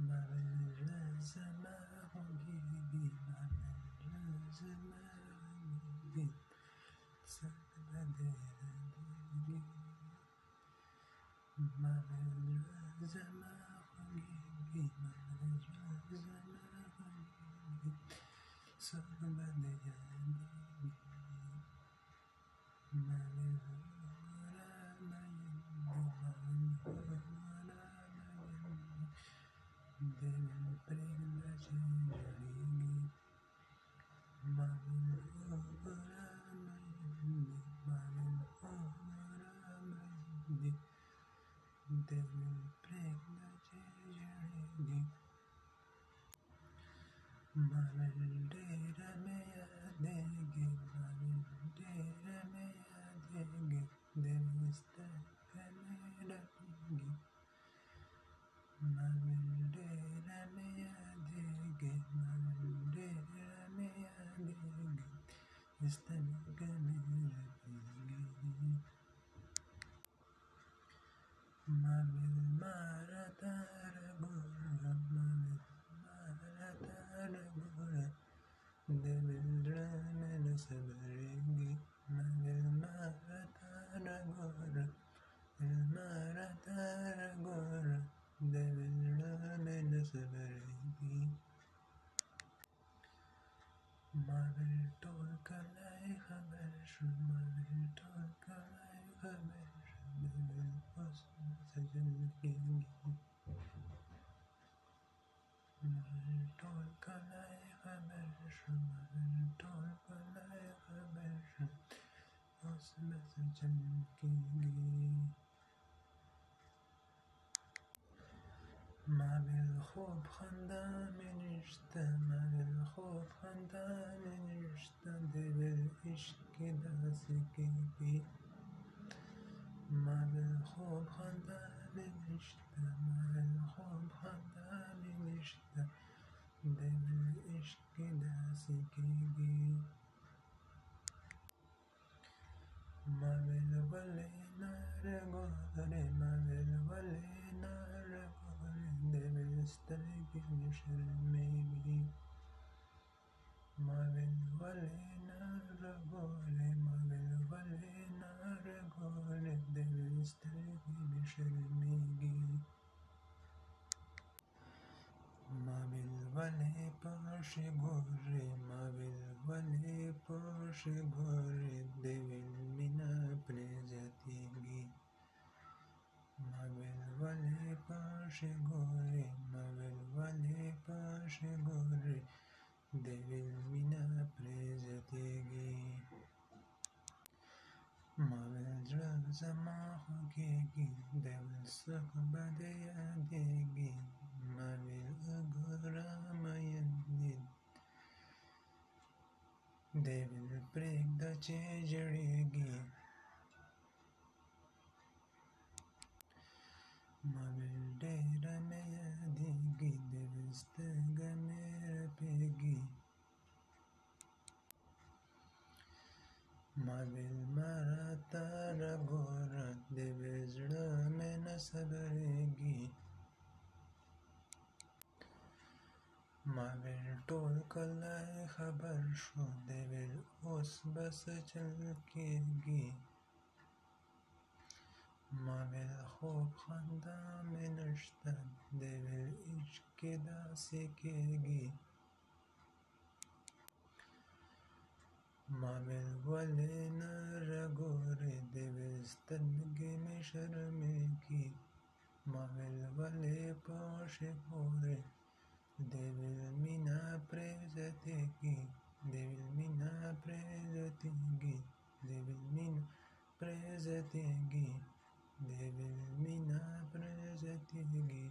malheureusement malheureusement خوب خواندم این رشته خوب خواندم این رشته دل عشق دستگیری خوب خواندم این رشته خوب خواندم این رشته دل عشق دستگیری ولی نرگاره ولی نرگاره دل استرگی شرمیگی ولی نرگاره ولی نرگاره دل استرگی شرمیگی ولی پاش گوره ولی پاش گوره دل مینا پرزتیگی ولی پاش گوره ولی پاش گوره دل مینا پرزتیگی زر زما خوگیگی دل سک بده یادیگی اگرم یندید دل پرگدا چه جریگی دیر میادیگی دل استگا میره پیگی مرا تارا گورا دل زړه مې نه صبرېږي ټول کلی خبر شو اوس به څه چل کېږي خوب خندا مې نشته عشق کې داسې کېږي ولې نه راګورې سترګې مې شرمېږي ولې پاش ګورې مینه پرې زیاتېږي مینه پرې زیاتېږي مینه پرې زیاتېږي مینه پرې زیاتېږي